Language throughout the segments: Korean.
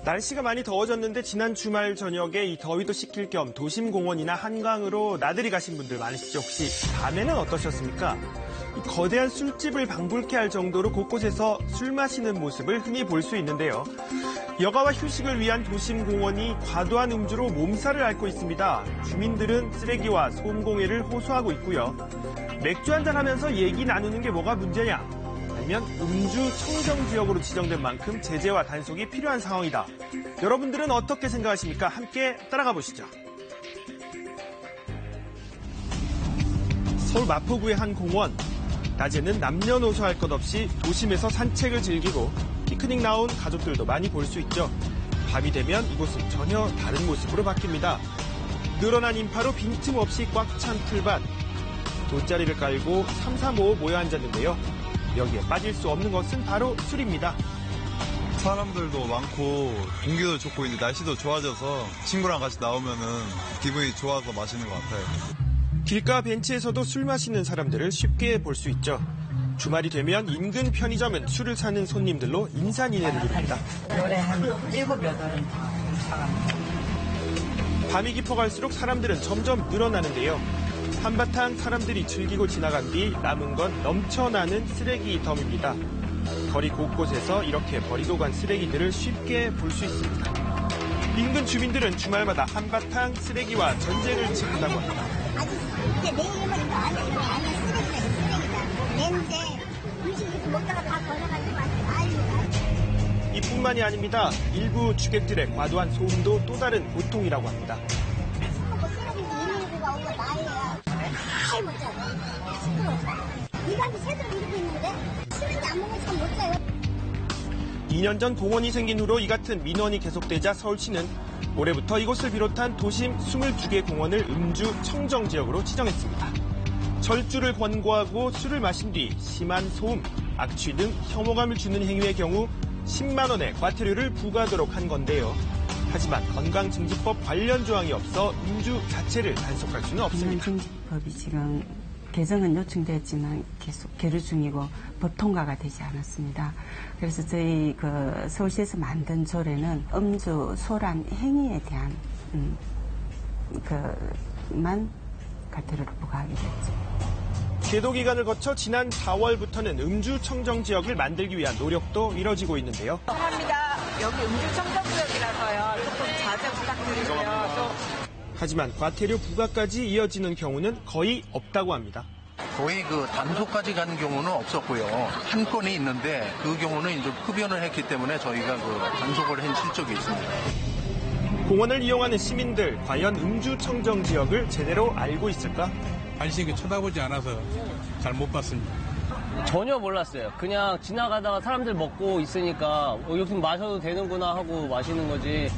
날씨가 많이 더워졌는데 지난 주말 저녁에 이 더위도 식힐 겸 도심 공원이나 한강으로 나들이 가신 분들 많으시죠? 혹시 밤에는 어떠셨습니까? 이 거대한 술집을 방불케 할 정도로 곳곳에서 술 마시는 모습을 흔히 볼 수 있는데요. 여가와 휴식을 위한 도심 공원이 과도한 음주로 몸살을 앓고 있습니다. 주민들은 쓰레기와 소음공해를 호소하고 있고요. 맥주 한잔 하면서 얘기 나누는 게 뭐가 문제냐? 아니면 음주 청정 지역으로 지정된 만큼 제재와 단속이 필요한 상황이다. 여러분들은 어떻게 생각하십니까? 함께 따라가 보시죠. 서울 마포구의 한 공원. 낮에는 남녀노소 할 것 없이 도심에서 산책을 즐기고 피크닉 나온 가족들도 많이 볼 수 있죠. 밤이 되면 이곳은 전혀 다른 모습으로 바뀝니다. 늘어난 인파로 빈틈없이 꽉 찬 풀밭. 돗자리를 깔고 3, 4, 5 모여 앉았는데요. 여기에 빠질 수 없는 것은 바로 술입니다. 사람들도 많고 공기도 좋고 이제 날씨도 좋아져서 친구랑 같이 나오면은 기분이 좋아서 마시는 것 같아요. 길가 벤치에서도 술 마시는 사람들을 쉽게 볼 수 있죠. 주말이 되면 인근 편의점은 술을 사는 손님들로 인산인해를 부릅니다. 노래 한 7, 8은 사갑니다. 밤이 깊어갈수록 사람들은 점점 늘어나는데요. 한바탕 사람들이 즐기고 지나간 뒤 남은 건 넘쳐나는 쓰레기 덤입니다. 거리 곳곳에서 이렇게 버리고 간 쓰레기들을 쉽게 볼 수 있습니다. 인근 주민들은 주말마다 한바탕 쓰레기와 전쟁을 치른다고 합니다. 이제 내일은 이거 안 해, 이거 안 해, 쓰레기다. 냄새, 음식에서 먹다가 다 걸어가지고 아유. 이뿐만이 아닙니다. 일부 주객들의 과도한 소음도 또 다른 고통이라고 합니다. 쓰레기 119가 오고 나이에요. 잘 못 자요. 시끄러워. 이간이 새들을 이러고 있는데 쓰레기 안 먹으면 참 못 자요. 2년 전 공원이 생긴 후로 이 같은 민원이 계속되자 서울시는 올해부터 이곳을 비롯한 도심 22개 공원을 음주 청정 지역으로 지정했습니다. 절주를 권고하고 술을 마신 뒤 심한 소음, 악취 등 혐오감을 주는 행위의 경우 10만 원의 과태료를 부과하도록 한 건데요. 하지만 건강증진법 관련 조항이 없어 음주 자체를 단속할 수는 없습니다. 건강증진법이 지금 개정은 요청됐지만 계속 계류 중이고 법 통과가 되지 않았습니다. 그래서 저희 서울시에서 만든 조례는 음주, 소란 행위에 대한 만 과태료를 부과하게 됐죠. 계도 기간을 거쳐 지난 4월부터는 음주 청정 지역을 만들기 위한 노력도 이뤄지고 있는데요. 감사합니다. 여기 음주 청정 지역이라서요. 조금 자제 부탁드리고요. 하지만 과태료 부과까지 이어지는 경우는 거의 없다고 합니다. 거의 단속까지 가는 경우는 없었고요. 한 건이 있는데 그 경우는 이제 흡연을 했기 때문에 저희가 단속을 한 실적이 있습니다. 공원을 이용하는 시민들, 과연 음주 청정 지역을 제대로 알고 있을까? 관심있게 쳐다보지 않아서 잘 못 봤습니다. 전혀 몰랐어요. 그냥 지나가다가 사람들 먹고 있으니까 여기 마셔도 되는구나 하고 마시는 거지.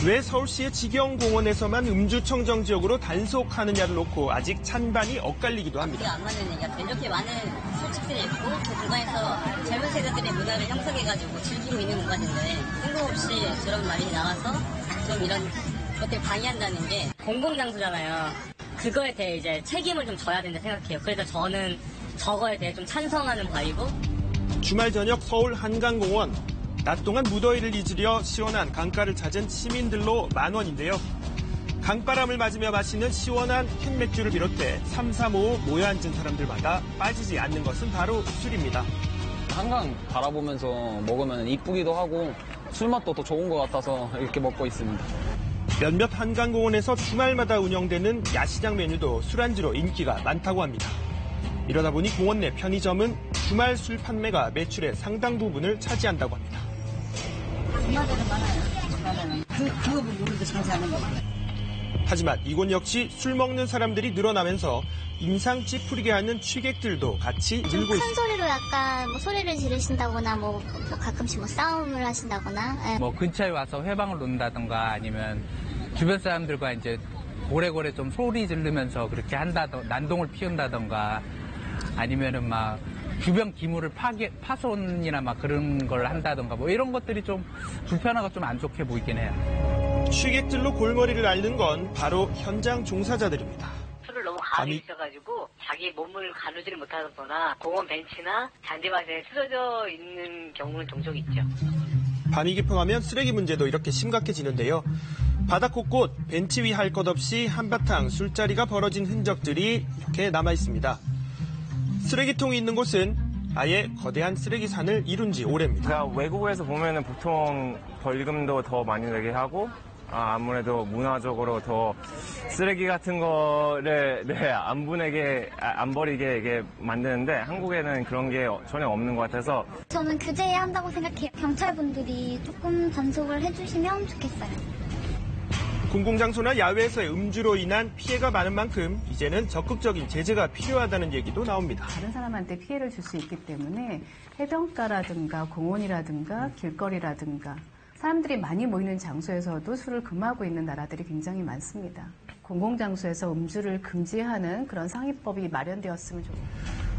왜 서울시의 직영공원에서만 음주 청정 지역으로 단속하느냐를 놓고 아직 찬반이 엇갈리기도 합니다. 안 맞는 얘기가 이렇게 많은 술집들이 있고 그 공간에서 젊은 세대들의 문화를 형성해가지고 즐기고 있는 공간인데 뜬금없이 저런 말이 나와서 좀 이런 것들 방해한다는 게 공공장소잖아요. 그거에 대해 이제 책임을 좀 져야 된다 생각해요. 그래서 저는 저거에 대해 좀 찬성하는 바이고. 주말 저녁 서울 한강공원. 낮 동안 무더위를 잊으려 시원한 강가를 찾은 시민들로 만원인데요. 강바람을 맞으며 마시는 시원한 캔맥주를 비롯해 3, 4, 5 모여 앉은 사람들마다 빠지지 않는 것은 바로 술입니다. 한강 바라보면서 먹으면 이쁘기도 하고 술맛도 더 좋은 것 같아서 이렇게 먹고 있습니다. 몇몇 한강공원에서 주말마다 운영되는 야시장 메뉴도 술안주로 인기가 많다고 합니다. 이러다 보니 공원 내 편의점은 주말 술 판매가 매출의 상당 부분을 차지한다고 합니다. 주말에는 많아요. 그거 우리도 장사하는 거예요. 하지만 이곳 역시 술 먹는 사람들이 늘어나면서 인상 찌푸리게 하는 취객들도 같이 늘고 있습니다. 큰 소리로 약간 소리를 지르신다거나 가끔씩 싸움을 하신다거나. 예. 근처에 와서 회방을 놓는다던가 아니면 주변 사람들과 이제 오래오래 좀 소리 지르면서 그렇게 난동을 피운다던가 아니면은 주변 기물을 파손이나 그런 걸 한다던가 이런 것들이 좀 불편하고 좀 안 좋게 보이긴 해요. 취객들로 골머리를 앓는 건 바로 현장 종사자들입니다. 술을 너무 암이 있어가지고 자기 몸을 가누지를 못하거나 공원 벤치나 잔디밭에 쓰러져 있는 경우는 종종 있죠. 밤이 깊어가면 쓰레기 문제도 이렇게 심각해지는데요. 바닥 곳곳 벤치 위 할 것 없이 한바탕 술자리가 벌어진 흔적들이 이렇게 남아 있습니다. 쓰레기통이 있는 곳은 아예 거대한 쓰레기산을 이룬 지 오래입니다. 그러니까 외국에서 보면은 보통 벌금도 더 많이 내게 하고 아무래도 문화적으로 더 쓰레기 같은 거를 안 버리게 이게 만드는데 한국에는 그런 게 전혀 없는 것 같아서 저는 규제해야 한다고 생각해요. 경찰분들이 조금 단속을 해주시면 좋겠어요. 공공장소나 야외에서의 음주로 인한 피해가 많은 만큼 이제는 적극적인 제재가 필요하다는 얘기도 나옵니다. 다른 사람한테 피해를 줄 수 있기 때문에 해변가라든가 공원이라든가 길거리라든가 사람들이 많이 모이는 장소에서도 술을 금하고 있는 나라들이 굉장히 많습니다. 공공장소에서 음주를 금지하는 그런 상위법이 마련되었으면 좋겠습니다.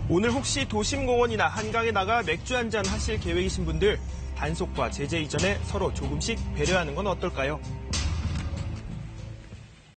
오늘 혹시 도심공원이나 한강에 나가 맥주 한잔 하실 계획이신 분들 단속과 제재 이전에 서로 조금씩 배려하는 건 어떨까요?